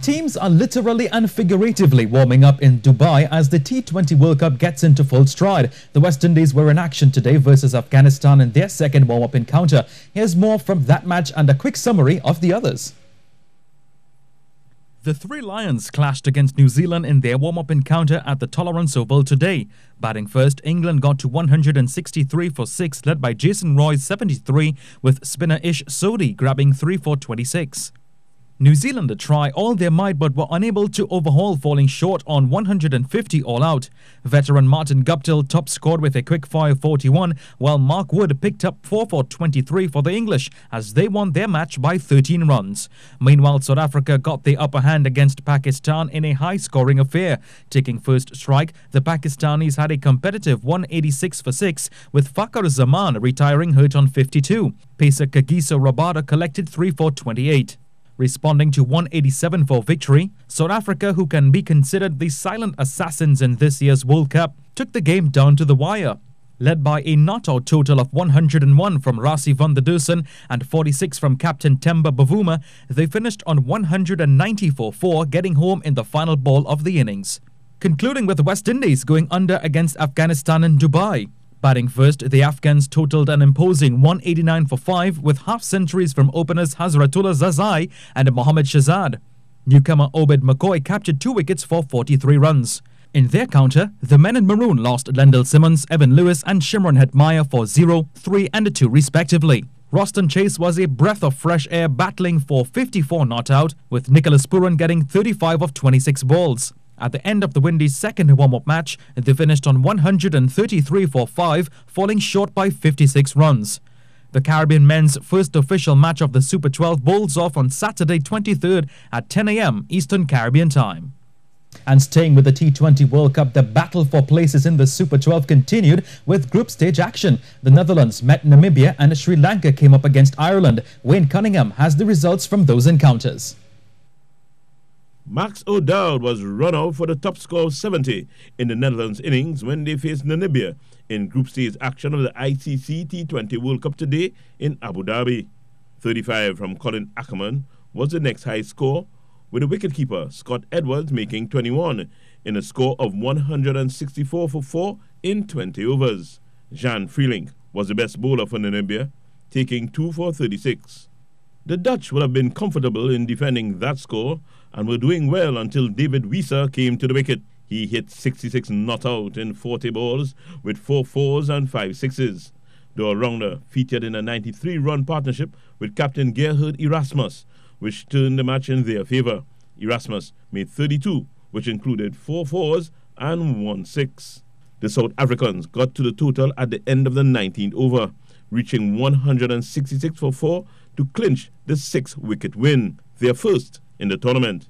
Teams are literally and figuratively warming up in Dubai as the T20 World Cup gets into full stride. The West Indies were in action today versus Afghanistan in their second warm-up encounter. Here's more from that match and a quick summary of the others. The Three Lions clashed against New Zealand in their warm-up encounter at the Tolerance Oval today. Batting first, England got to 163 for 6, led by Jason Roy's 73, with spinner Ish Sodhi grabbing 3 for 26. New Zealand tried all their might but were unable to overhaul, falling short on 150 all out. Veteran Martin Guptill top scored with a quick-fire 41, while Mark Wood picked up 4 for 23 for the English as they won their match by 13 runs. Meanwhile, South Africa got the upper hand against Pakistan in a high-scoring affair. Taking first strike, the Pakistanis had a competitive 186 for 6, with Fakhar Zaman retiring hurt on 52. Pacer Kagiso Rabada collected 3 for 28. Responding to 187 for victory, South Africa, who can be considered the silent assassins in this year's World Cup, took the game down to the wire. Led by a not-out total of 101 from Rassie van der Dussen and 46 from captain Temba Bavuma, they finished on 190 for 4, getting home in the final ball of the innings. Concluding with the West Indies going under against Afghanistan in Dubai. Batting first, the Afghans totaled an imposing 189 for 5 with half-centuries from openers Hazratullah Zazai and Mohammad Shahzad. Newcomer Obed McCoy captured 2 wickets for 43 runs. In their counter, the men in maroon lost Lendl Simmons, Evan Lewis and Shimron Hetmyer for 0, 3 and 2 respectively. Roston Chase was a breath of fresh air battling for 54 not out, with Nicholas Pooran getting 35 of 26 balls. At the end of the Windies' second warm-up match, they finished on 133 for 5, falling short by 56 runs. The Caribbean men's first official match of the Super 12 bowls off on Saturday 23rd at 10 a.m. Eastern Caribbean time. And staying with the T20 World Cup, the battle for places in the Super 12 continued with group stage action. The Netherlands met Namibia and Sri Lanka came up against Ireland. Wayne Cunningham has the results from those encounters. Max O'Dowd was run out for the top score of 70 in the Netherlands innings when they faced Namibia in group stage action of the ICC T20 World Cup today in Abu Dhabi. 35 from Colin Ackerman was the next high score, with the wicketkeeper Scott Edwards making 21 in a score of 164 for 4 in 20 overs. Jan Freelink was the best bowler for Namibia, taking 2 for 36. The Dutch would have been comfortable in defending that score and were doing well until David Wieser came to the wicket. He hit 66 not out in 40 balls with 4 fours and 5 sixes. The all-rounder featured in a 93-run partnership with captain Gerhard Erasmus, which turned the match in their favour. Erasmus made 32, which included 4 fours and 1 six. The South Africans got to the total at the end of the 19th over, reaching 166 for 4 to clinch the 6-wicket win, their first in the tournament.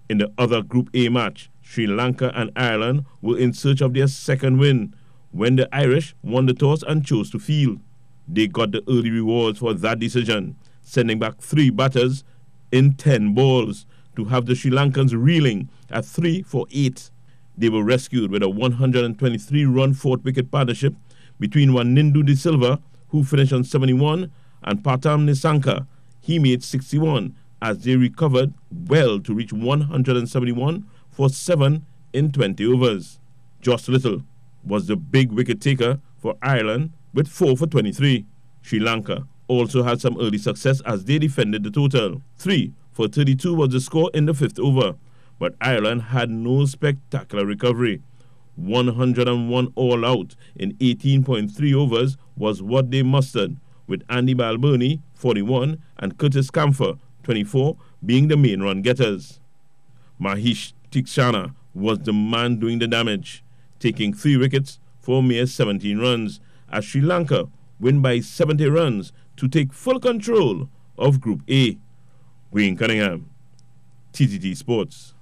In the other Group A match, Sri Lanka and Ireland were in search of their second win when the Irish won the toss and chose to field. They got the early rewards for that decision, sending back 3 batters in 10 balls to have the Sri Lankans reeling at 3 for 8. They were rescued with a 123-run 4th-wicket partnership between Wanindu de Silva, who finished on 71, and Patam Nisanka. He made 61 as they recovered well to reach 171 for 7 in 20 overs. Josh Little was the big wicket taker for Ireland with 4 for 23. Sri Lanka also had some early success as they defended the total. 3 for 32 was the score in the 5th over, but Ireland had no spectacular recovery. 101 all out in 18.3 overs was what they mustered, with Andy Balbirnie, 41, and Curtis Camphor, 24, being the main run getters. Mahesh Tikshana was the man doing the damage, taking 3 wickets for a mere 17 runs, as Sri Lanka win by 70 runs to take full control of Group A. Wayne Cunningham, TTT Sports.